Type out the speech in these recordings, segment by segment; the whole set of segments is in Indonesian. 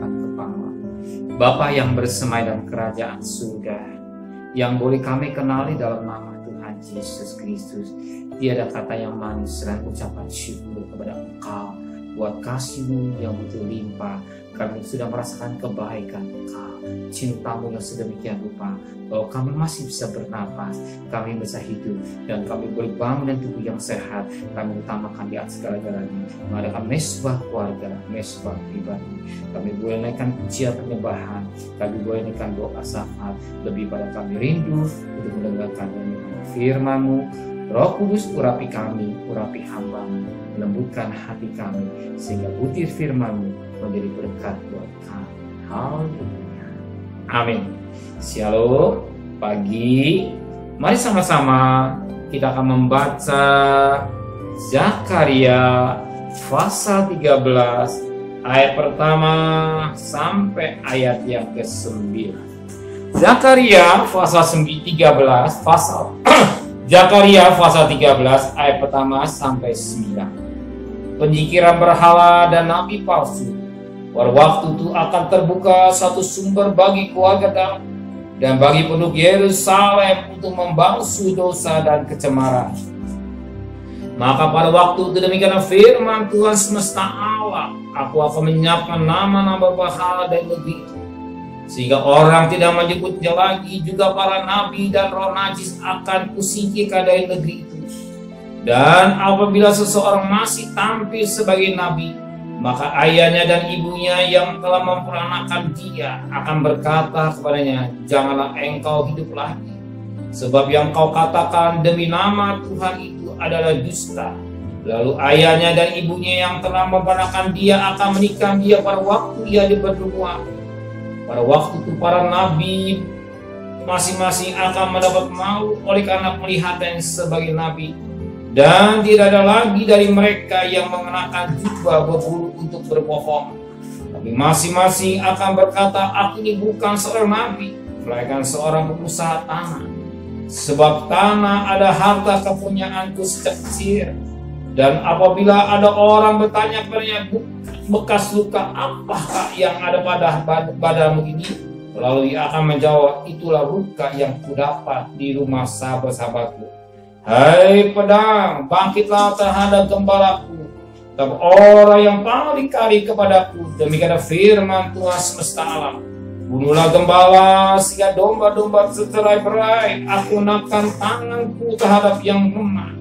angkat kepala. Bapa yang bersemai dalam kerajaan surga, yang boleh kami kenali dalam nama Tuhan Yesus Kristus. Tiada kata yang manis selain ucapan syukur kepada Engkau buat kasih-Mu yang begitu limpah. Kami sudah merasakan kebaikan Engkau, cinta-Mu yang sedemikian rupa, bahwa kami masih bisa bernapas, kami bisa hidup, dan kami boleh bangun dan tubuh yang sehat. Kami utamakan di atas segala-galanya, mengadakan mesbah keluarga, mesbah pribadi. Kami boleh naikkan pujian penyembahan, kami boleh naikkan doa syafaat. Lebih pada kami rindu untuk mendengarkan firman-Mu. Roh Kudus, urapi kami, urapi hamba-Mu, melembutkan hati kami, sehingga butir firman-Mu menjadi berkat buat kami. Haleluya. Amin. Shalom. Pagi. Mari sama-sama kita akan membaca Zakaria pasal 13 ayat pertama sampai ayat yang ke-9. Zakaria pasal 13 pasal Zakaria pasal 13 ayat pertama sampai 9. Penyikiran berhala dan nabi palsu. Pada waktu itu akan terbuka satu sumber bagi keluarga Daud dan bagi penduduk Yerusalem untuk membasuh dosa dan kecemaran. Maka pada waktu itu demikian firman Tuhan semesta alam, aku akan menyiapkan nama-nama berhala dari negeri itu, sehingga orang tidak menyebutnya lagi. Juga para nabi dan roh najis akan kusingkirkan dari negeri itu. Dan apabila seseorang masih tampil sebagai nabi, maka ayahnya dan ibunya yang telah memperanakan dia akan berkata kepadanya, janganlah engkau hidup lagi, sebab yang kau katakan demi nama Tuhan itu adalah dusta. Lalu ayahnya dan ibunya yang telah memperanakan dia akan menikah dia pada waktu ia berdua. Pada waktu itu para nabi masing-masing akan mendapat malu oleh karena penglihatan sebagai nabi. Dan tidak ada lagi dari mereka yang mengenakan jubah berbulu untuk berbohong. Tapi masing-masing akan berkata, aku ini bukan seorang nabi, melainkan seorang pengusaha tanah. Sebab tanah ada harta kepunyaanku sejak kecil. Dan apabila ada orang bertanya kepadanya, bekas luka apakah yang ada pada badanmu ini? Lalu ia akan menjawab, itulah luka yang kudapat di rumah sahabat-sahabatku. Hai pedang, bangkitlah terhadap gembalaku, tapi orang yang paling kari kepadaku. Demikian firman Tuhan semesta alam. Bunuhlah gembala sehingga domba-domba tercerai-berai. Aku naikkan tanganku terhadap yang lemah.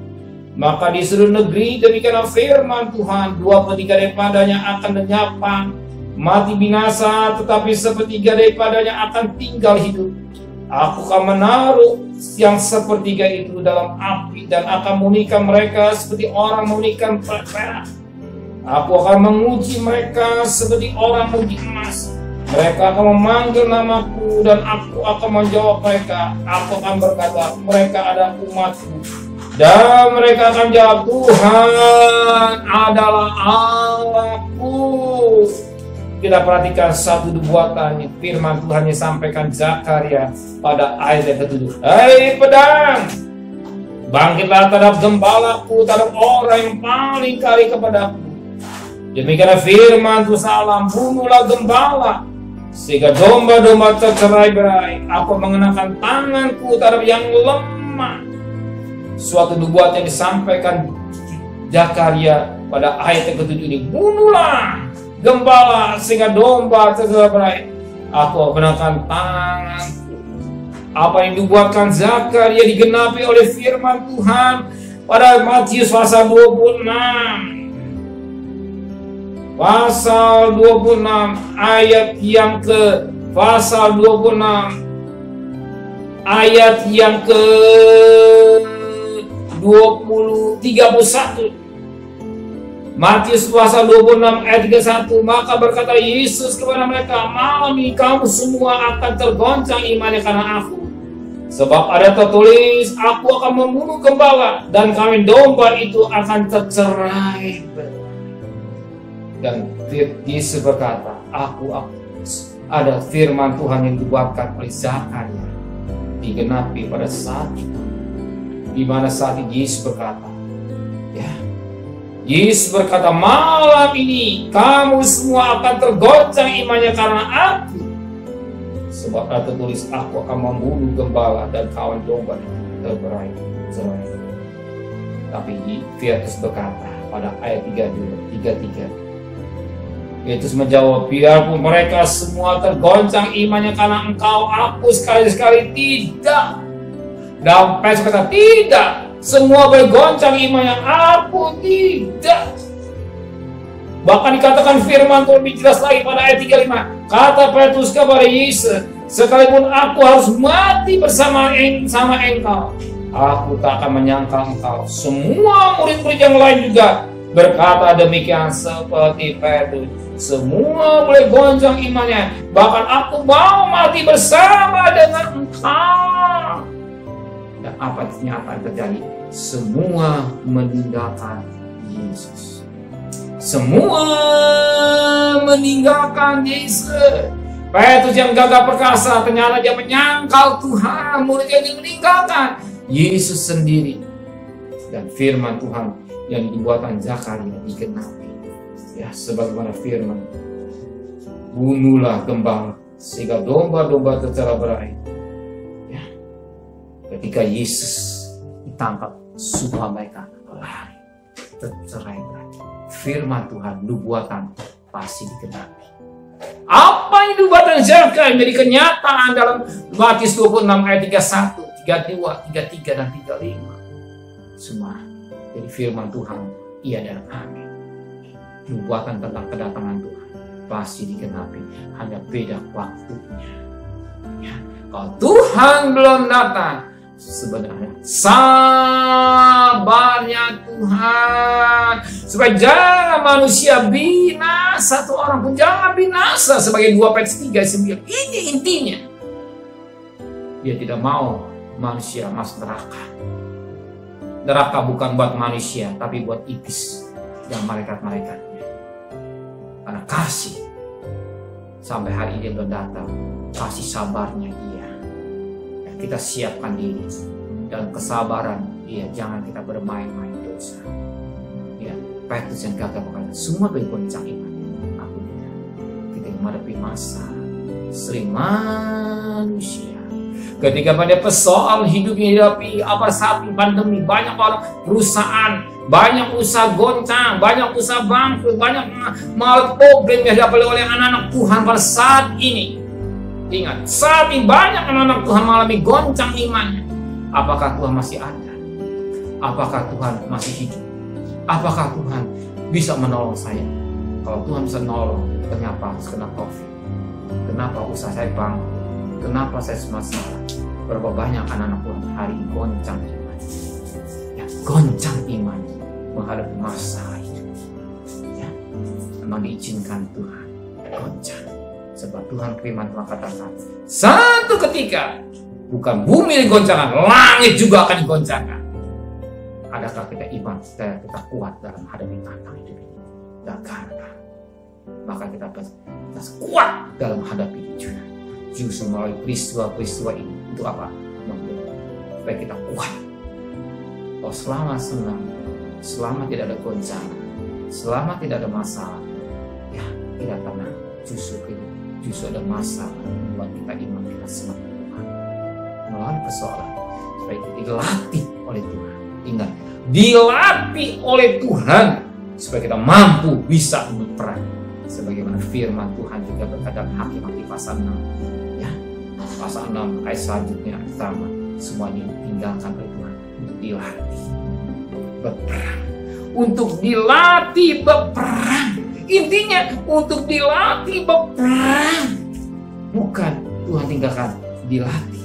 Maka di seluruh negeri demikian firman Tuhan, 2/3 daripadanya akan lenyapkan, mati binasa, tetapi 1/3 daripadanya akan tinggal hidup. Aku akan menaruh yang 1/3 itu dalam api dan akan memurnikan mereka seperti orang memurnikan perak. Aku akan menguji mereka seperti orang menguji emas. Mereka akan memanggil namaku dan aku akan menjawab mereka. Aku akan berkata, mereka adalah umatku. Dan mereka akan jawab, Tuhan adalah Allahku. Kita perhatikan satu nubuatan firman Tuhan yang disampaikan Zakaria pada ayat yang ke-7. Hai pedang, bangkitlah terhadap gembalaku, terhadap orang yang paling kari kepadaku. Demikian firman Tuhan alam, bunuhlah gembala sehingga domba-domba tercerai-berai. Aku mengenakan tanganku terhadap yang lemah. Suatu nubuatan yang disampaikan Zakaria pada ayat yang ke-7 ini. Bunuhlah gembala sehingga domba tercerai-berai. Aku mengenakan tanganku. Apa yang dibuatkan Zakaria digenapi oleh firman Tuhan pada Matius pasal 26. Pasal 26 ayat yang ke pasal 26 ayat yang ke 31. Matius pasal 26 ayat 31. Maka berkata Yesus kepada mereka, malam ini kamu semua akan tergoncang imannya karena aku. Sebab ada tertulis, aku akan membunuh gembala dan kambing domba itu akan tercerai. Dan Yesus berkata, aku ada firman Tuhan yang dibuatkan oleh Zakaria digenapi pada saat itu, di mana saat itu Yesus berkata, ya, Yesus berkata, malam ini kamu semua akan tergoncang imannya karena aku. Sebab ada tertulis, aku akan membunuh gembala dan kawan domba terberai. Tapi Yesus berkata pada ayat 33, Yesus menjawab, biarpun mereka semua tergoncang imannya karena engkau, aku sekali-sekali tidak. Dan Petrus kata, tidak. Semua bergoncang imannya, aku tidak. Bahkan dikatakan firman Tuhan lebih jelas lagi pada ayat 35. Kata Petrus kepada Yesus, sekalipun aku harus mati bersama engkau, aku tak akan menyangkal engkau. Semua murid-murid yang lain juga berkata demikian seperti Petrus. Semua boleh goncang imannya. Bahkan aku mau mati bersama dengan engkau. Dan apa ternyata terjadi? Semua meninggalkan Yesus. Semua meninggalkan Yesus. Petrus yang gagah perkasa ternyata dia menyangkal Tuhan. Muridnya yang meninggalkan Yesus sendiri. Dan firman Tuhan yang dibuatan Zakaria digenapi. Ya, sebagaimana firman, bunuhlah gembala sehingga domba-domba tercerai-berai. Ya, ketika Yesus ditangkap, semua mereka lari tercerai-berai. Firman Tuhan, nubuatan pasti digenapi. Apa yang nubuatan Zakaria menjadi kenyataan dalam Matius 26 ayat 31, 32, 33 dan 35. Semua jadi firman Tuhan, iya dan amin. Nubuatan tentang kedatangan Tuhan pasti digenapi, hanya beda waktunya. Ya, kalau Tuhan belum datang, sebenarnya sabarnya Tuhan supaya jangan manusia binasa, satu orang pun jangan binasa, sebagai 2 Petrus 3:9. Ini intinya. Dia tidak mau manusia masuk neraka. Neraka bukan buat manusia, tapi buat iblis dan malaikat-malaikatnya. Karena kasih sampai hari ini belum datang, kasih sabarnya dia. Dan kita siapkan diri dalam kesabaran dia, jangan kita bermain-main dosa. Ya, Petrus yang gagal berkata, semua bergoncang iman, aku tidak. Kita menghadapi masa sering manusia. Ketika pada persoalan hidupnya dihadapi apa saat pandemi, banyak orang perusahaan, banyak usaha goncang, banyak usaha bangkrut, banyak problem yang dihadapi oleh anak-anak Tuhan pada saat ini. Ingat, saat ini banyak anak-anak Tuhan mengalami goncang imannya. Apakah Tuhan masih ada? Apakah Tuhan masih hidup? Apakah Tuhan bisa menolong saya? Kalau Tuhan bisa menolong, kenapa harus kena COVID? Kenapa usaha saya bangkrut? Kenapa saya masalah? Berapa banyak anak-anak Tuhan hari ini goncang iman, ya, goncang iman menghadapi masalah itu. Ya, memang diizinkan Tuhan goncang, sebab Tuhan firman Tuhan katakan, satu ketika bukan bumi digoncangkan, langit juga akan digoncangkan. Adakah kita iman kita kuat dalam menghadapi tantangan hidup ini? Jakarta, maka kita harus kuat dalam menghadapi hidup. Justru melalui peristiwa-peristiwa ini untuk apa? Supaya kita kuat. Kalau selama senang, selama tidak ada goncangan, selama tidak ada masalah, ya tidak tenang. Justru ada masalah membuat kita iman kita semakin kuat. Melalui persoalan supaya kita dilatih oleh Tuhan. Ingat, dilatih oleh Tuhan supaya kita mampu bisa berperang. Sebagaimana firman Tuhan juga berkata dalam Hakim-Hakim pasal 6. Pasal 6 ayat selanjutnya pertama, semuanya tinggalkan oleh Tuhan untuk dilatih berperang. Untuk dilatih berperang. Intinya untuk dilatih berperang. Bukan Tuhan tinggalkan, dilatih.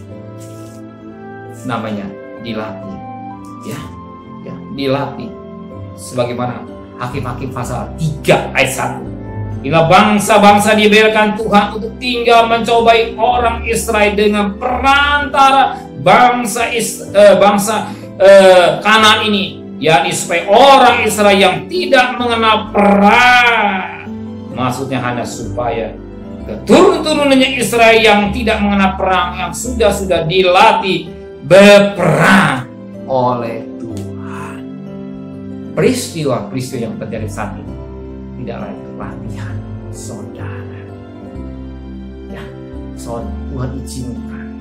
Namanya dilatih. Ya, dilatih. Sebagaimana Hakim-Hakim pasal 3 ayat 1. Bila bangsa-bangsa dibiarkan Tuhan untuk tinggal mencobai orang Israel dengan perantara bangsa Kanaan ini, yakni supaya orang Israel yang tidak mengenal perang, maksudnya hanya supaya keturun-turunannya Israel yang tidak mengenal perang, yang sudah dilatih berperang oleh Tuhan. peristiwa-peristiwa yang terjadi saat ini tidak lain latihan saudara. Ya, Tuhan izinkan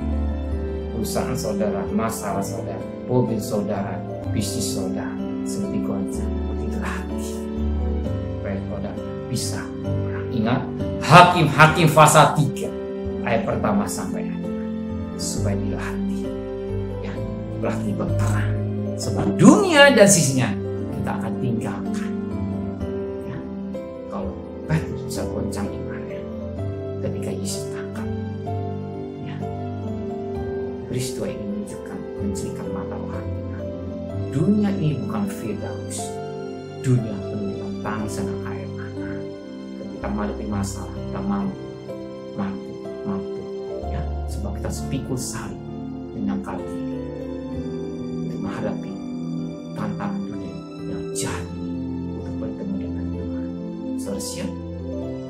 perusahaan saudara, masalah saudara, mobil saudara, bisnis saudara seperti goncang, dilatih supaya saudara bisa menang. Ingat Hakim pasal 3 ayat pertama sampai ayat 5, supaya dilatih, ya, berlatih berperang. Sebab dunia dan sisinya kita akan tinggalkan. Ya, kalau Petrus bisa goncang imannya ketika Yesus tangkap, ya, peristiwa ini menunjukkan mencirikan mata orang. Dunia ini bukan Firdaus, dunia penuh dengan tangisan dan air mata. Ketika menghadapi masalah, kita mampu, ya, sebab kita sepikul salib dengan kaki untuk menghadapi tantangan dunia yang jahat untuk bertemu dengan Tuhan. Saudara siap?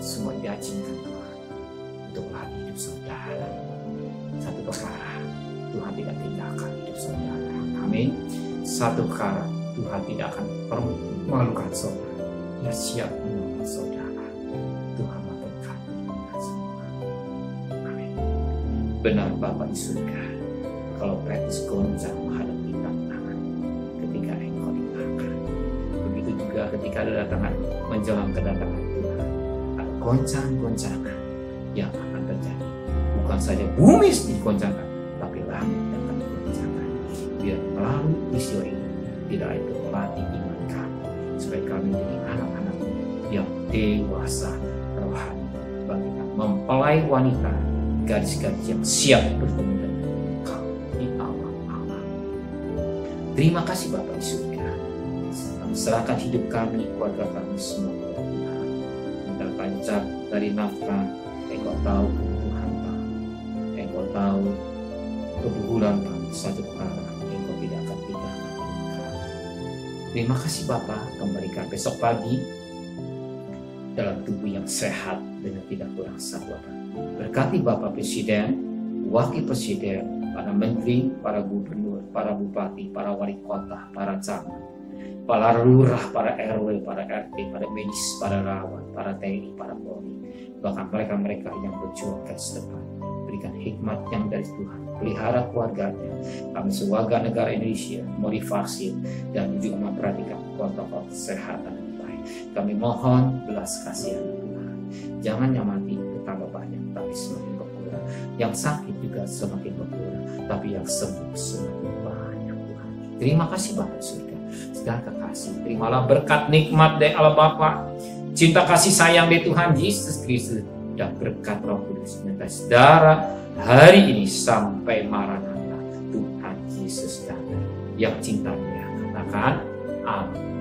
Semua diajarkan Tuhan untuk melatih hidup saudara. Satu perkara, Tuhan tidak tinggalkan hidup saudara. Amin. Satu perkara, Tuhan tidak akan memalukan saudara. Dia siap menolong saudara. Tuhan memberkati kita semua. Amin. Benar Bapa di surga, kalau Petrus goncang menghadapi tantangan ketika Engkau dimakan, begitu juga ketika ada datangan menjelang kedatangan Tuhan, ada goncang-goncangan yang akan terjadi. Bukan saja bumi digoncangkan, tapi langit akan digoncangkan. Biar melalui peristiwa ini tidak itu melatih iman kami, supaya kami menjadi anak-anak yang dewasa rohani, bagikan mempelai wanita, gadis-gadis yang siap bertemu dengan Engkau di Allah. Terima kasih Bapa di surga. Kami serahkan hidup kami, keluarga kami semua kepada Tuhan. Kita panjat dari nafkah, Engkau tahu kebutuhan kami, Engkau tahu kebutuhan kami. Satu perkara, Engkau tidak akan tinggalkan kami. Terima kasih Bapa, kembalikan besok pagi dalam tubuh yang sehat dan tidak kurang satu apa. Berkati Bapak Presiden, Wakil Presiden, para Menteri, para Gubernur, para Bupati, para Wali Kota, para Camat, para Lurah, para RW, para RT, para medis, para rawat, para TNI, para Polri, bahkan mereka-mereka yang berjuang ke depan. Berikan hikmat yang dari Tuhan, pelihara keluarganya. Kami sewarga negara Indonesia mau divaksin dan juga memperhatikan protokol kesehatan yang baik. Kami mohon belas kasihan Tuhan. Jangan yang mati bertambah banyak, tapi semakin berkurang. Yang sakit juga semakin berkurang, tapi yang sembuh semakin banyak Tuhan. Terima kasih Bapa surga. Segala kekasih, terimalah berkat nikmat dari Allah Bapa, cinta kasih sayang dari Tuhan Yesus Kristus, dan berkat Roh Kudus menyertai saudara hari ini sampai Maranatha Tuhan Yesus datang. Yang cintanya katakan amin.